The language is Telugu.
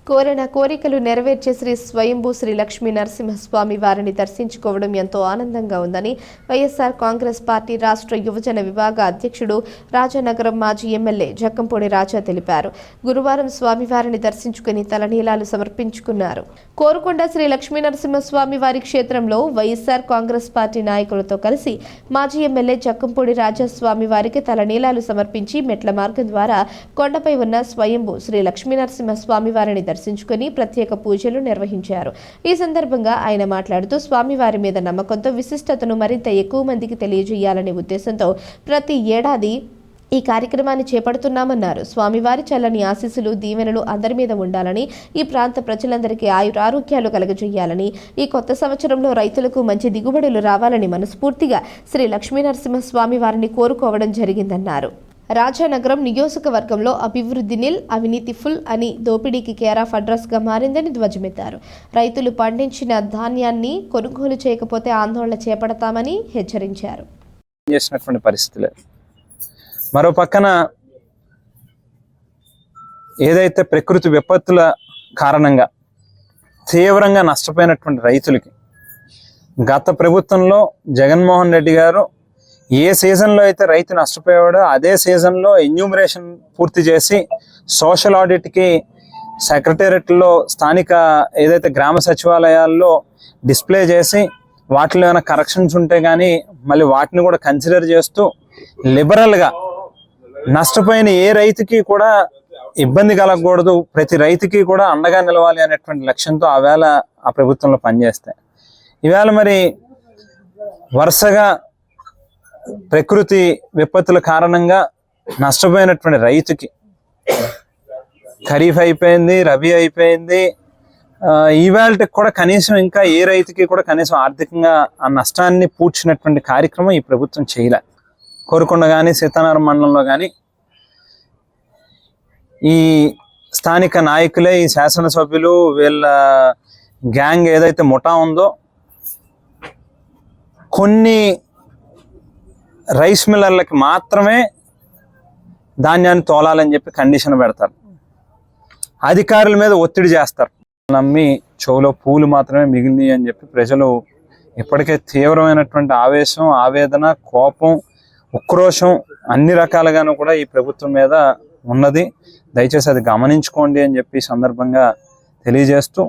కోరిన కోరికలు నెరవేర్చే శ్రీ స్వయంభూ శ్రీ లక్ష్మీ నరసింహస్వామి వారిని దర్శించుకోవడం ఎంతో ఆనందంగా ఉందని వైఎస్ఆర్ కాంగ్రెస్ పార్టీ రాష్ట్ర యువజన విభాగ అధ్యక్షుడు రాజానగరం మాజీ ఎమ్మెల్యే జక్కంపూడి రాజా తెలిపారు. గురువారం స్వామివారిని దర్శించుకుని తలనీలాలు సమర్పించుకున్నారు. కోరుకొండ శ్రీ లక్ష్మీ నరసింహస్వామి వారి క్షేత్రంలో వైఎస్ఆర్ కాంగ్రెస్ పార్టీ నాయకులతో కలిసి మాజీ ఎమ్మెల్యే జక్కంపూడి రాజా స్వామి వారికి తలనీలాలు సమర్పించి మెట్ల మార్గం ద్వారా కొండపై ఉన్న స్వయంభూ శ్రీ లక్ష్మీ నరసింహస్వామి వారిని దర్శించుకుని ప్రత్యేక పూజలు నిర్వహించారు. ఈ సందర్భంగా ఆయన మాట్లాడుతూ స్వామివారి మీద నమ్మకంతో విశిష్టతను మరింత ఎక్కువ మందికి తెలియజేయాలనే ఉద్దేశంతో ప్రతి ఏడాది ఈ కార్యక్రమాన్ని చేపడుతున్నామన్నారు. స్వామివారి చల్లని ఆశీస్సులు దీవెనలు అందరి మీద ఉండాలని, ఈ ప్రాంత ప్రజలందరికీ ఆయురారోగ్యాలు కలగజేయాలని, ఈ కొత్త సంవత్సరంలో రైతులకు మంచి దిగుబడులు రావాలని మనస్ఫూర్తిగా శ్రీ లక్ష్మీ నరసింహస్వామి వారిని కోరుకోవడం జరిగిందన్నారు. రాజానగరం నియోజకవర్గంలో అభివృద్ధి నిల్, అవినీతి ఫుల్ అని దోపిడీకి కేర్ ఆఫ్ అడ్రస్గా మారిందని ధ్వజమెత్తారు. రైతులు పండించిన ధాన్యాన్ని కొనుగోలు చేయకపోతే ఆందోళన చేపడతామని హెచ్చరించారు. మరో పక్కన ఏదైతే ప్రకృతి విపత్తుల కారణంగా తీవ్రంగా నష్టపోయినటువంటి రైతులకి గత ప్రభుత్వంలో జగన్మోహన్ రెడ్డి గారు ఏ సీజన్లో అయితే రైతు నష్టపోయాడో అదే సీజన్లో ఎన్యూమరేషన్ పూర్తి చేసి సోషల్ ఆడిట్కి సెక్రటేరియట్లో స్థానిక ఏదైతే గ్రామ సచివాలయాల్లో డిస్ప్లే చేసి వాటిలో ఏమైనా కరెక్షన్స్ ఉంటే కానీ మళ్ళీ వాటిని కూడా కన్సిడర్ చేస్తూ లిబరల్గా నష్టపోయిన ఏ రైతుకి కూడా ఇబ్బంది కలగకూడదు, ప్రతి రైతుకి కూడా అండగా నిలవాలి అనేటువంటి లక్ష్యంతో ఆవేళ ఆ ప్రభుత్వంలో పనిచేస్తాయి. ఈవేళ మరి వరుసగా ప్రకృతి విపత్తుల కారణంగా నష్టపోయినటువంటి రైతుకి ఖరీఫ్ అయిపోయింది, రబీ అయిపోయింది, ఈవేళకి కూడా కనీసం ఇంకా ఏ రైతుకి కూడా కనీసం ఆర్థికంగా ఆ నష్టాన్ని పూడ్చినటువంటి కార్యక్రమం ఈ ప్రభుత్వం చేయలే. కోరుకొండ కానీ సీతానగరం మండలంలో కానీ ఈ స్థానిక నాయకులే, ఈ శాసనసభ్యులు, వీళ్ళ గ్యాంగ్ ఏదైతే ముఠా ఉందో కొన్ని రైస్ మిల్లర్లకి మాత్రమే ధాన్యాన్ని తోలాలని చెప్పి కండిషన్ పెడతారు. అధికారుల మీద ఒత్తిడి చేస్తారు. నమ్మి చెవులో పూలు మాత్రమే మిగిలినాయి అని చెప్పి ప్రజలు ఇప్పటికే తీవ్రమైనటువంటి ఆవేశం, ఆవేదన, కోపం, ఉక్రోషం అన్ని రకాలుగాను కూడా ఈ ప్రభుత్వం మీద ఉన్నది. దయచేసి అది గమనించుకోండి అని చెప్పి సందర్భంగా తెలియజేస్తూ